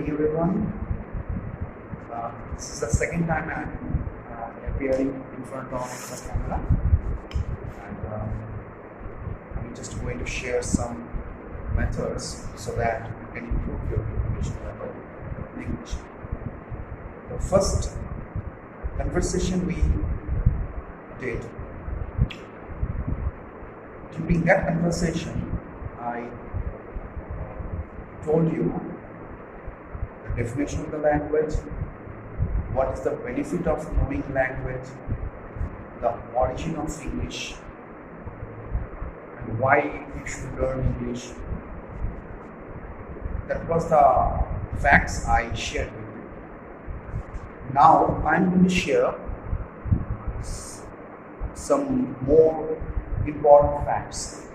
evening, everyone. This is the second time I'm appearing in front of the camera, and I'm just going to share some methods so that you can improve your communication level in English. The first conversation we did, during that conversation, I told you the definition of the language, what is the benefit of knowing language, the origin of English, and why you should learn English. That was the facts I shared with you. Now I'm going to share some more important facts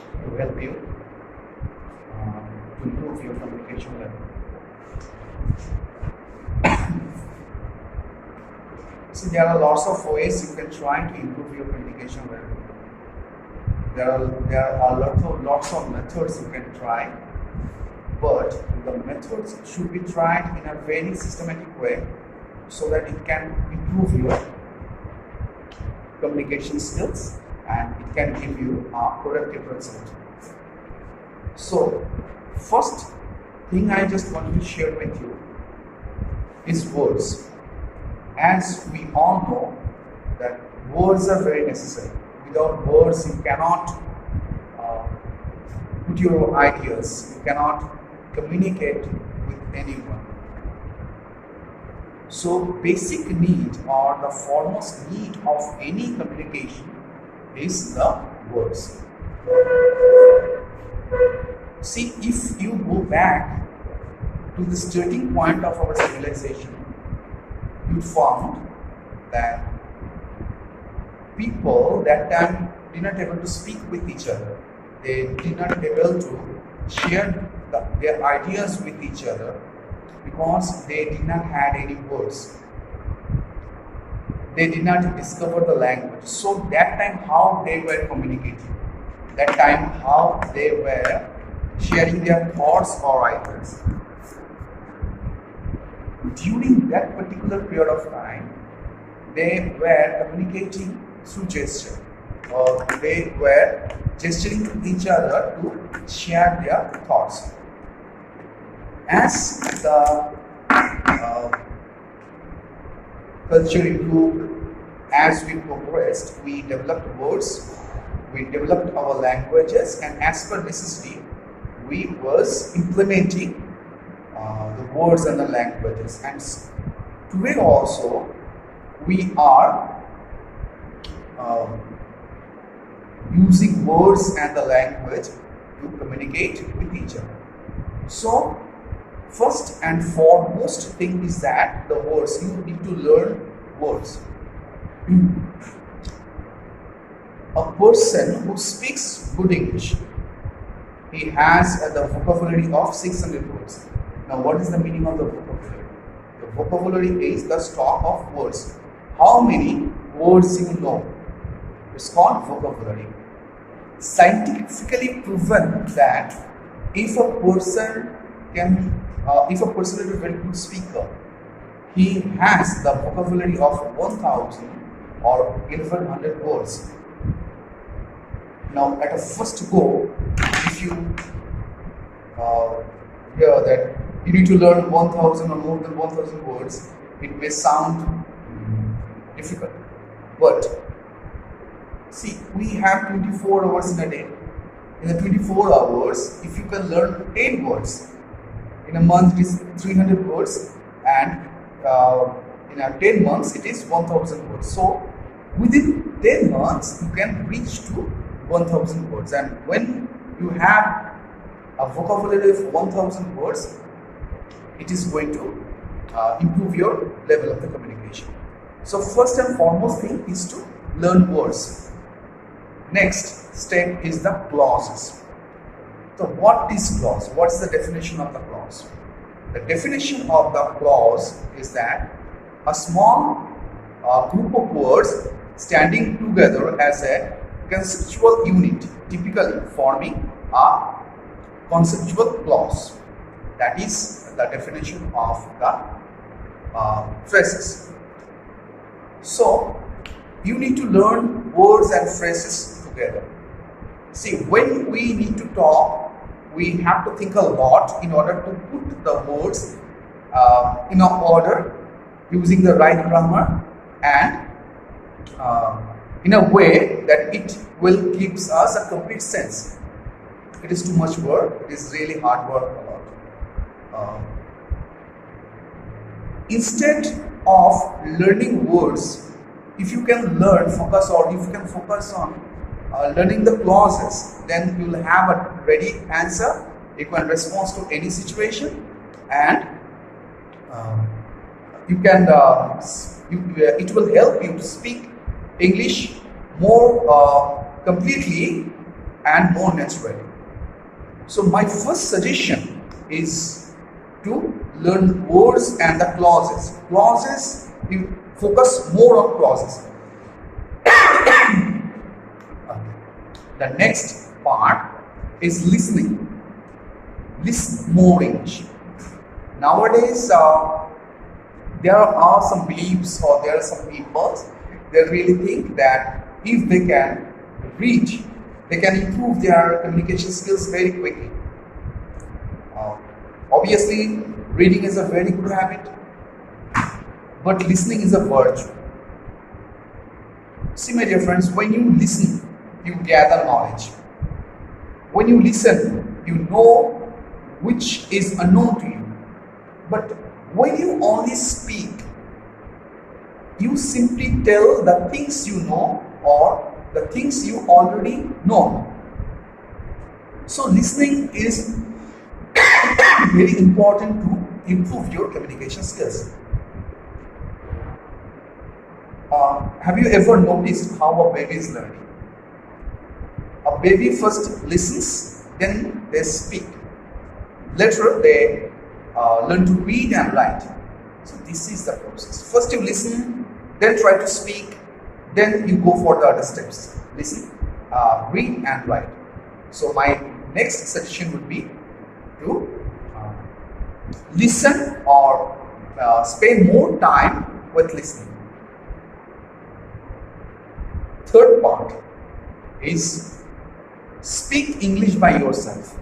to help you to improve your communication level. See, there are lots of ways you can try to improve your communication level. There are lots of methods you can try, but the methods should be tried in a very systematic way so that it can improve your communication skills and it can give you a productive result. So, first thing I just want to share with you is words. As we all know that words are very necessary. Without words you cannot put your ideas, you cannot communicate with anyone. So basic need or the foremost need of any communication is the words. See, if you go back to the starting point of our civilization, you found that people that time did not able to speak with each other. They did not able to share their ideas with each other because they did not have any words. They did not discover the language. So that time how they were communicating, that time how they were sharing their thoughts or ideas. During that particular period of time, they were communicating through gesture, or they were gesturing to each other to share their thoughts. As the culture improved, as we progressed, we developed words, we developed our languages, and as per necessity, we was implementing the words and the languages. And today also, we are using words and the language to communicate with each other. So, first and foremost thing is that the words, you need to learn words. A person who speaks good English, he has the vocabulary of 600 words. Now, what is the meaning of the vocabulary? The vocabulary is the stock of words. How many words you know? It's called vocabulary. Scientifically proven that if a person is a very good speaker, he has the vocabulary of 1000 or 1100 words. Now, at a first go, if you hear that you need to learn 1000 or more than 1000 words, it may sound difficult. But see, we have 24 hours in a day. In the 24 hours, if you can learn 10 words, in a month it is 300 words, and in 10 months it is 1000 words. So within 10 months you can reach to 1000 words, and when you have a vocabulary of 1000 words, it is going to improve your level of the communication. So first and foremost thing is to learn words. Next step is the clauses. So what is clause? What is the definition of the clause? The definition of the clause is that a small group of words standing together as a conceptual unit, typically forming a conceptual clause. That is the definition of the phrases. So you need to learn words and phrases together. See, when we need to talk, we have to think a lot in order to put the words in an order, using the right grammar and in a way that it will give us a complete sense. It is too much work. It is really hard work a lot. Instead of learning words, if you can focus on learning the clauses, then you will have a ready answer. You can respond to any situation, and you can. It will help you to speak English more completely and more naturally. So my first suggestion is to learn words and the clauses. Clauses, you focus more on clauses. The next part is listening. Listen more English. Nowadays, there are some beliefs, or there are some people, they really think that if they can read, they can improve their communication skills very quickly. Obviously, reading is a very good habit, but listening is a virtue. See, my dear friends, when you listen, you gather knowledge. When you listen, you know which is unknown to you. But when you only speak, you simply tell the things you know or the things you already know. So listening is very important to improve your communication skills. Have you ever noticed how a baby is learning? A baby first listens, then they speak. Later they learn to read and write. So this is the process. First you listen, then try to speak, then you go for the other steps. Listen, read and write. So my next suggestion would be to listen or spend more time with listening. Third part is speak English by yourself.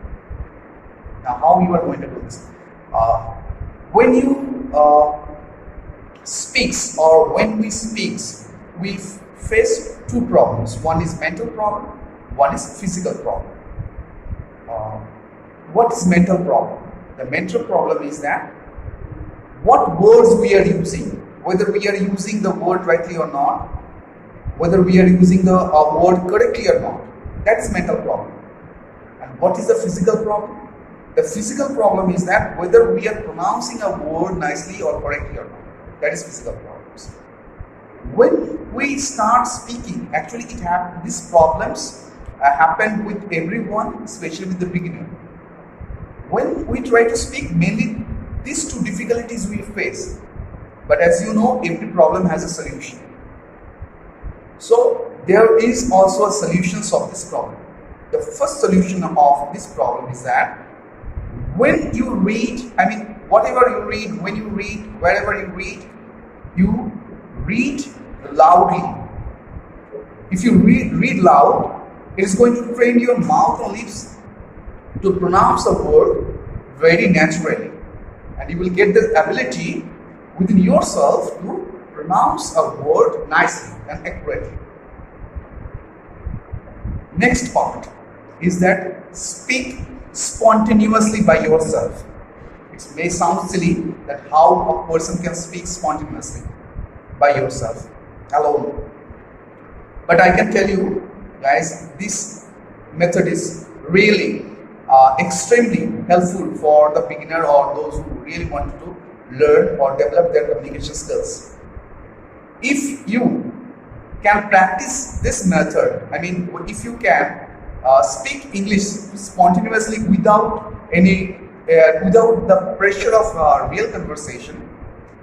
Now, how you are going to do this? When you speaks, or when we speaks, we face two problems. One is mental problem, one is physical problem. What is mental problem? The mental problem is that what words we are using, whether we are using the word rightly or not, whether we are using the word correctly or not. That's mental problem. And what is the physical problem? The physical problem is that whether we are pronouncing a word nicely or correctly or not. That is physical problems. When we start speaking, actually these problems happen with everyone, especially with the beginner. When we try to speak, mainly these two difficulties we face. But as you know, every problem has a solution. So there is also a solution of this problem. The first solution of this problem is that when you read, whatever you read, when you read, wherever you read loudly. If you read loud, it is going to train your mouth and lips to pronounce a word very naturally. And you will get the ability within yourself to pronounce a word nicely and accurately. Next part is that speak spontaneously by yourself. It may sound silly that how a person can speak spontaneously by yourself alone. But I can tell you guys, this method is really extremely helpful for the beginner or those who really want to learn or develop their communication skills. If you can practice this method, if you can speak English spontaneously without the pressure of real conversation,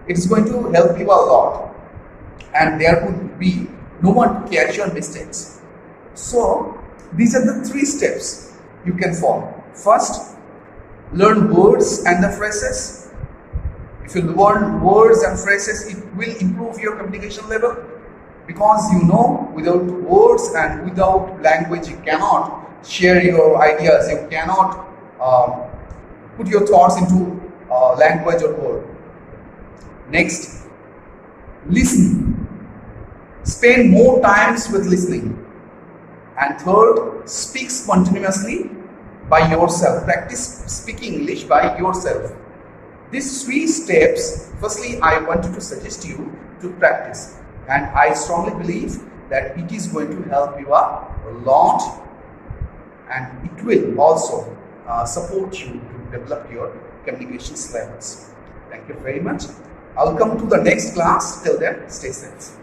it is going to help you a lot, and there would be no one to catch your mistakes. So these are the 3 steps you can follow. First, learn words and the phrases. If you learn words and phrases, it will improve your communication level, because you know without words and without language you cannot share your ideas, you cannot put your thoughts into language or word. Next, listen. Spend more times with listening. And third, speak spontaneously by yourself. Practice speaking English by yourself. These 3 steps, firstly, I wanted to suggest you to practice. And I strongly believe that it is going to help you a lot, and it will also support you to develop your communication levels. Thank you very much. I'll come to the next class. Till then, stay safe.